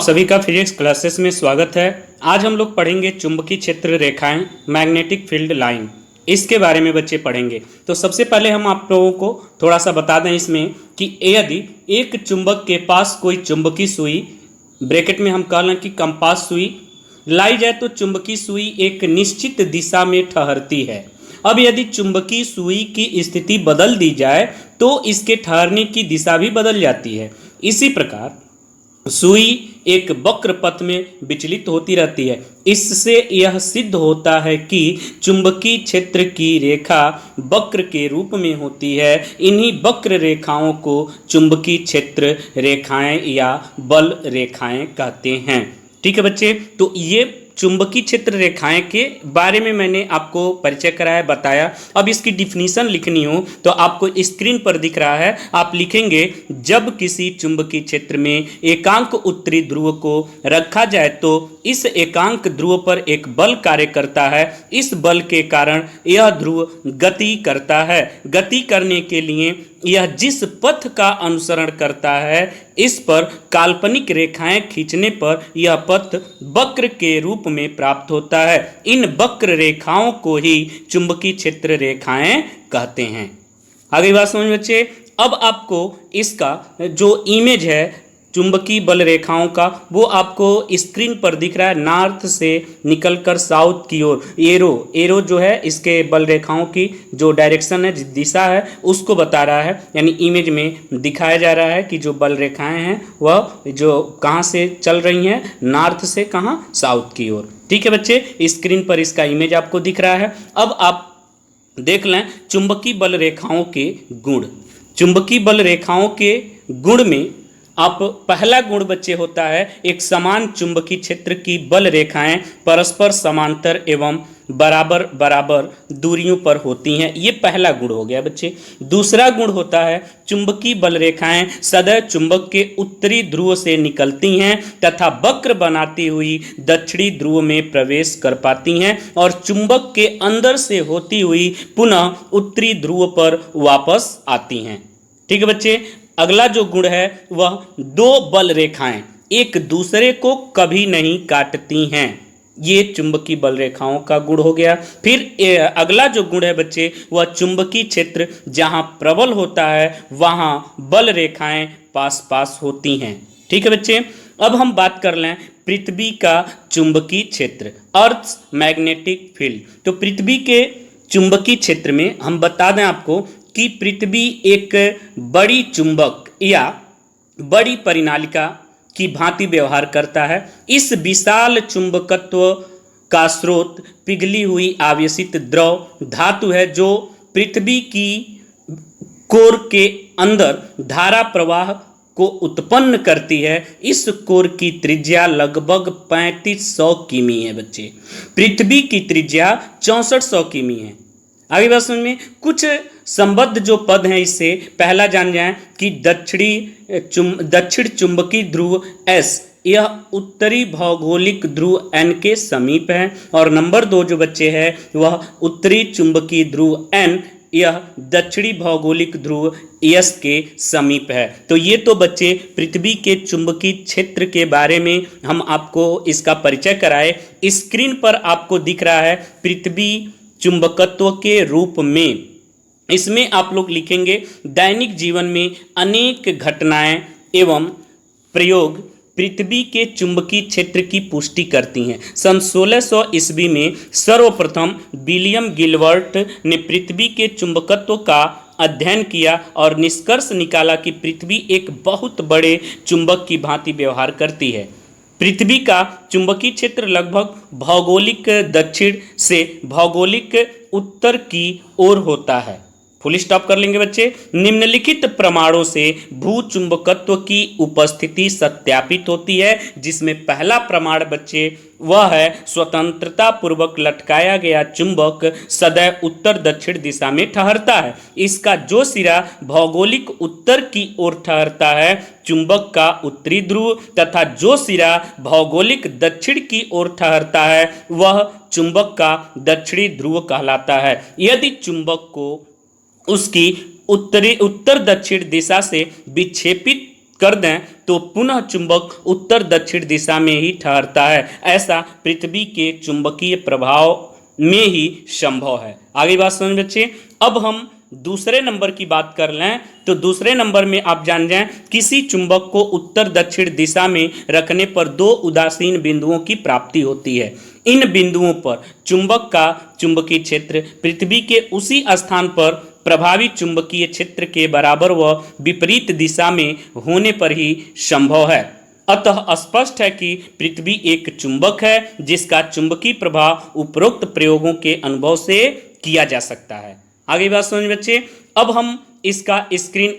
सभी का physics classes में स्वागत है। आज हम लोग पढ़ेंगे चुंबकीय क्षेत्र रेखाएं, मैग्नेटिक फील्ड लाइन, इसके बारे में बच्चे पढ़ेंगे। तो सबसे पहले हम आप लोगों को थोड़ा सा बता दें इसमें कि यदि एक चुंबक के पास कोई चुंबकीय सुई, ब्रैकेट में हम कह लें कि कंपास सुई लाई जाए तो चुंबकीय सुई एक निश्चित दिशा में ठहरती है। अब यदि चुंबकीय सुई की स्थिति बदल दी जाए तो इसके ठहरने की दिशा भी बदल जाती है। इसी प्रकार सुई एक वक्र पथ में विचलित होती रहती है। इससे यह सिद्ध होता है कि चुंबकीय क्षेत्र की रेखा वक्र के रूप में होती है। इन्हीं वक्र रेखाओं को चुंबकीय क्षेत्र रेखाएं या बल रेखाएं कहते हैं। ठीक है बच्चे, तो ये चुंबकीय क्षेत्र रेखाएं के बारे में मैंने आपको परिचय कराया, बताया। अब इसकी डिफिनीशन लिखनी हो तो आपको स्क्रीन पर दिख रहा है, आप लिखेंगे जब किसी चुंबकीय क्षेत्र में एकांक उत्तरी ध्रुव को रखा जाए तो इस एकांक ध्रुव पर एक बल कार्य करता है। इस बल के कारण यह ध्रुव गति करता है। गति करने के लिए यह जिस पथ का अनुसरण करता है इस पर काल्पनिक रेखाएं खींचने पर यह पथ वक्र के रूप में प्राप्त होता है। इन वक्र रेखाओं को ही चुंबकीय क्षेत्र रेखाएं कहते हैं। आगे बात समझ बच्चे। अब आपको इसका जो इमेज है चुंबकीय बल रेखाओं का वो आपको स्क्रीन पर दिख रहा है। नॉर्थ से निकलकर साउथ की ओर एरो जो है इसके बल रेखाओं की जो डायरेक्शन है, दिशा है, उसको बता रहा है। यानी इमेज में दिखाया जा रहा है कि जो बल रेखाएं हैं वह जो कहाँ से चल रही हैं, नॉर्थ से कहाँ, साउथ की ओर। ठीक है बच्चे, स्क्रीन पर इसका इमेज आपको दिख रहा है। अब आप देख लें चुंबकीय बल रेखाओं के गुण। चुंबकीय बल रेखाओं के गुण में आप पहला गुण बच्चे होता है एक समान चुंबकीय क्षेत्र की बल रेखाएं परस्पर समांतर एवं बराबर बराबर दूरियों पर होती हैं। ये पहला गुण हो गया बच्चे। दूसरा गुण होता है चुंबकीय बल रेखाएं सदैव चुंबक के उत्तरी ध्रुव से निकलती हैं तथा वक्र बनाती हुई दक्षिणी ध्रुव में प्रवेश कर पाती हैं और चुंबक के अंदर से होती हुई पुनः उत्तरी ध्रुव पर वापस आती हैं। ठीक है बच्चे। अगला जो गुण है वह दो बल रेखाएं एक दूसरे को कभी नहीं काटती हैं। ये चुंबकीय बल रेखाओं का गुण हो गया। फिर अगला जो गुण है बच्चे वह चुंबकीय क्षेत्र जहां प्रबल होता है वहां बल रेखाएं पास पास होती हैं। ठीक है बच्चे। अब हम बात कर लें पृथ्वी का चुंबकीय क्षेत्र, अर्थ मैग्नेटिक फील्ड। तो पृथ्वी के चुंबकीय क्षेत्र में हम बता दें आपको कि पृथ्वी एक बड़ी चुंबक या बड़ी परिनालिका की भांति व्यवहार करता है। इस विशाल चुंबकत्व का स्रोत पिघली हुई आवेशित द्रव धातु है जो पृथ्वी की कोर के अंदर धारा प्रवाह को उत्पन्न करती है। इस कोर की त्रिज्या लगभग 3500 किमी है बच्चे। पृथ्वी की त्रिज्या 6400 किमी है। आगे बात समझ में कुछ संबद्ध जो पद हैं इससे पहला जान जाएं कि दक्षिण चुंबकीय ध्रुव S यह उत्तरी भौगोलिक ध्रुव N के समीप है और नंबर 2 जो बच्चे हैं वह उत्तरी चुंबकीय ध्रुव N यह दक्षिणी भौगोलिक ध्रुव S के समीप है। तो ये तो बच्चे पृथ्वी के चुंबकीय क्षेत्र के बारे में हम आपको इसका परिचय कराए। स्क्रीन पर आपको दिख रहा है पृथ्वी चुंबकत्व के रूप में। इसमें आप लोग लिखेंगे दैनिक जीवन में अनेक घटनाएं एवं प्रयोग पृथ्वी के चुंबकीय क्षेत्र की पुष्टि करती हैं। सन 1600 ईस्वी में सर्वप्रथम विलियम गिलबर्ट ने पृथ्वी के चुंबकत्व का अध्ययन किया और निष्कर्ष निकाला कि पृथ्वी एक बहुत बड़े चुंबक की भांति व्यवहार करती है। पृथ्वी का चुंबकीय क्षेत्र लगभग भौगोलिक दक्षिण से भौगोलिक उत्तर की ओर होता है। फुल स्टॉप कर लेंगे बच्चे। निम्नलिखित प्रमाणों से भूचुंबकत्व की उपस्थिति सत्यापित होती है, जिसमें पहला प्रमाण बच्चे वह है स्वतंत्रता पूर्वक लटकाया गया चुंबक सदैव उत्तर दक्षिण दिशा में ठहरता है। इसका जो सिरा भौगोलिक उत्तर की ओर ठहरता है चुंबक का उत्तरी ध्रुव तथा जो सिरा भौगोलिक दक्षिण की ओर ठहरता है वह चुंबक का दक्षिणी ध्रुव कहलाता है। यदि चुंबक को उसकी उत्तर दक्षिण दिशा से विक्षेपित कर दें तो पुनः चुंबक उत्तर दक्षिण दिशा में ही ठहरता है। ऐसा पृथ्वी के चुंबकीय प्रभाव में ही संभव है। आगे बात समझ बच्चे। अब हम दूसरे नंबर की बात कर लें तो दूसरे नंबर में आप जान जाएं, किसी चुंबक को उत्तर दक्षिण दिशा में रखने पर दो उदासीन बिंदुओं की प्राप्ति होती है। इन बिंदुओं पर चुंबक का चुंबकीय क्षेत्र पृथ्वी के उसी स्थान पर प्रभावी चुंबकीय क्षेत्र के बराबर व विपरीत दिशा में होने पर ही संभव है। अतः स्पष्ट है कि पृथ्वी एक चुंबक है जिसका चुंबकीय प्रभाव उपरोक्त प्रयोगों के अनुभव से किया जा सकता है। आगे बात समझ बच्चे। अब हम इसका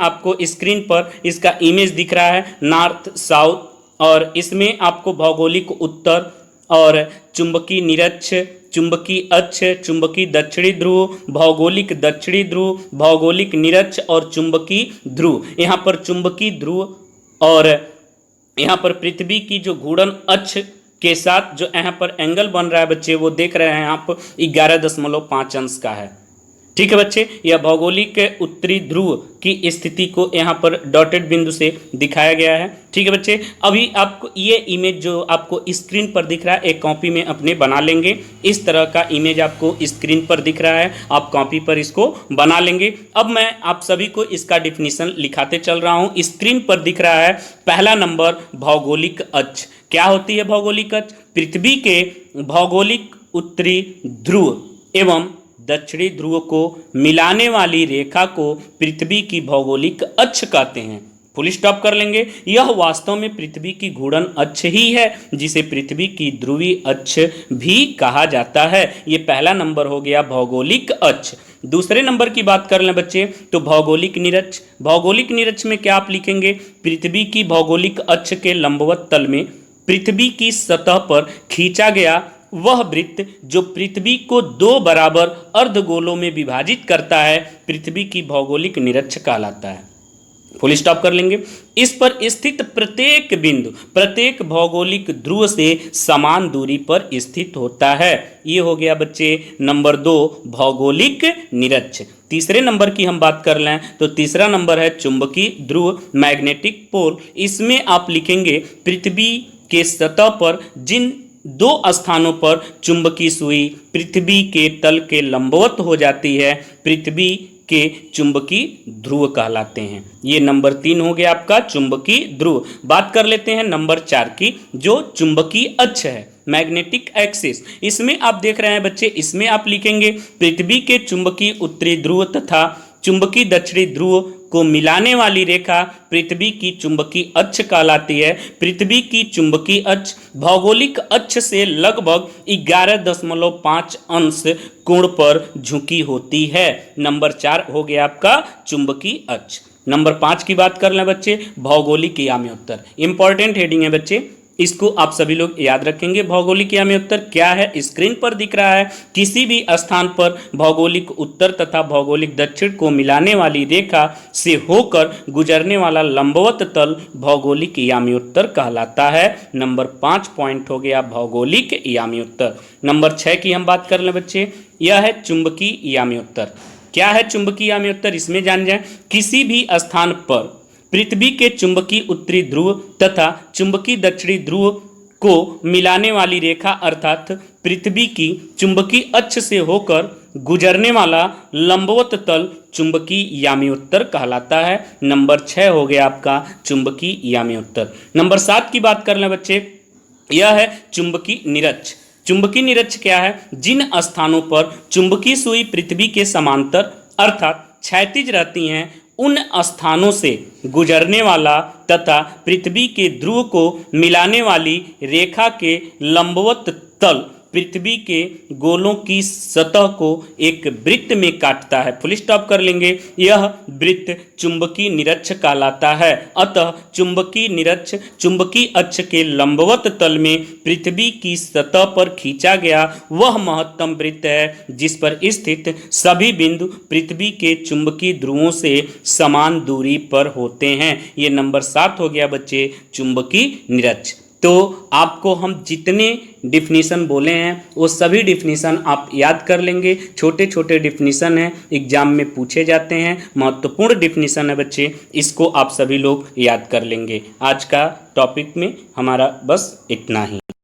आपको स्क्रीन पर इसका इमेज दिख रहा है नॉर्थ साउथ, और इसमें आपको भौगोलिक उत्तर और चुंबकीय निरक्ष, चुंबकीय अक्ष, चुंबकीय दक्षिणी ध्रुव, भौगोलिक दक्षिणी ध्रुव, भौगोलिक निरक्ष और चुंबकीय ध्रुव। यहाँ पर चुंबकीय ध्रुव और यहाँ पर पृथ्वी की जो घूर्णन अक्ष के साथ जो यहाँ पर एंगल बन रहा है बच्चे, वो देख रहे हैं आप 11.5 अंश का है। ठीक है बच्चे, यह भौगोलिक उत्तरी ध्रुव की स्थिति को यहाँ पर डॉटेड बिंदु से दिखाया गया है। ठीक है बच्चे, अभी आपको ये इमेज जो आपको स्क्रीन पर दिख रहा है एक कॉपी में अपने बना लेंगे। इस तरह का इमेज आपको स्क्रीन पर दिख रहा है, आप कॉपी पर इसको बना लेंगे। अब मैं आप सभी को इसका डिफिनीशन लिखाते चल रहा हूँ। स्क्रीन पर दिख रहा है पहला नंबर भौगोलिक अक्ष। क्या होती है भौगोलिक अक्ष? पृथ्वी के भौगोलिक उत्तरी ध्रुव एवं दक्षिणी ध्रुव को मिलाने वाली रेखा को पृथ्वी की भौगोलिक अक्ष कहते हैं। फुल स्टॉप कर लेंगे। यह वास्तव में पृथ्वी की घूर्णन अक्ष ही है जिसे पृथ्वी की ध्रुवीय अक्ष भी कहा जाता है। ये पहला नंबर हो गया भौगोलिक अक्ष। दूसरे नंबर की बात कर लें बच्चे तो भौगोलिक निरक्ष। भौगोलिक निरक्ष में क्या आप लिखेंगे? पृथ्वी की भौगोलिक अक्ष के लंबवत तल में पृथ्वी की सतह पर खींचा गया वह वृत्त जो पृथ्वी को दो बराबर अर्धगोलों में विभाजित करता है पृथ्वी की भौगोलिक निरक्ष कहलाता है। फुल स्टॉप कर लेंगे। इस पर स्थित प्रत्येक बिंदु प्रत्येक भौगोलिक ध्रुव से समान दूरी पर स्थित होता है। ये हो गया बच्चे नंबर 2 भौगोलिक निरक्ष। तीसरे नंबर की हम बात कर लें तो तीसरा नंबर है चुंबकीय ध्रुव, मैग्नेटिक पोल। इसमें आप लिखेंगे पृथ्वी के सतह पर जिन दो स्थानों पर चुंबकीय सुई पृथ्वी के तल के लंबवत हो जाती है पृथ्वी के चुंबकीय ध्रुव कहलाते हैं। ये नंबर 3 हो गया आपका चुंबकीय ध्रुव। बात कर लेते हैं नंबर 4 की जो चुंबकीय अक्ष है, मैग्नेटिक एक्सिस। इसमें आप देख रहे हैं बच्चे, इसमें आप लिखेंगे पृथ्वी के चुंबकीय उत्तरी ध्रुव तथा चुंबकीय दक्षिणी ध्रुव को मिलाने वाली रेखा पृथ्वी की चुंबकीय अक्ष कहलाती है। पृथ्वी की चुंबकीय अक्ष भौगोलिक अक्ष से लगभग 11.5 अंश कोण पर झुकी होती है। नंबर 4 हो गया आपका चुंबकीय अक्ष। नंबर 5 की बात कर लें बच्चे, भौगोलिक याम्योत्तर। इंपॉर्टेंट हेडिंग है बच्चे, इसको आप सभी लोग याद रखेंगे। भौगोलिक याम्योत्तर क्या है? स्क्रीन पर दिख रहा है किसी भी स्थान पर भौगोलिक उत्तर तथा भौगोलिक दक्षिण को मिलाने वाली रेखा से होकर गुजरने वाला लंबवत तल भौगोलिक याम्योत्तर कहलाता है। नंबर 5 पॉइंट हो गया भौगोलिक याम्योत्तर। नंबर 6 की हम बात कर लें बच्चे, यह है चुंबकीय याम्योत्तर। क्या है चुंबकीय याम्योत्तर? इसमें जान जाए किसी भी स्थान पर पृथ्वी के चुंबकीय उत्तरी ध्रुव तथा चुंबकीय दक्षिणी ध्रुव को मिलाने वाली रेखा अर्थात पृथ्वी की चुंबकीय अक्ष से होकर गुजरने वाला लंबवत तल चुंबकीय याम्योत्तर कहलाता है। नंबर 6 हो गया आपका चुंबकीय याम्योत्तर। नंबर 7 की बात कर लें बच्चे, यह है चुंबकीय निरक्ष। चुंबकीय निरक्ष क्या है? जिन स्थानों पर चुंबकीय सुई पृथ्वी के समांतर अर्थात क्षैतिज रहती हैं उन स्थानों से गुजरने वाला तथा पृथ्वी के ध्रुव को मिलाने वाली रेखा के लंबवत तल पृथ्वी के गोलों की सतह को एक वृत्त में काटता है। फुल स्टॉप कर लेंगे। यह वृत्त चुंबकीय निरक्ष कहलाता है। अतः चुंबकीय निरक्ष चुंबकीय अक्ष के लंबवत तल में पृथ्वी की सतह पर खींचा गया वह महत्तम वृत्त है जिस पर स्थित सभी बिंदु पृथ्वी के चुंबकीय ध्रुवों से समान दूरी पर होते हैं। ये नंबर 7 हो गया बच्चे चुंबकीय निरक्ष। तो आपको हम जितने डिफिनीसन बोले हैं वो सभी डिफिनीसन आप याद कर लेंगे। छोटे छोटे डिफिनीसन हैं, एग्जाम में पूछे जाते हैं, महत्वपूर्ण डिफिनीसन है बच्चे, इसको आप सभी लोग याद कर लेंगे। आज का टॉपिक में हमारा बस इतना ही।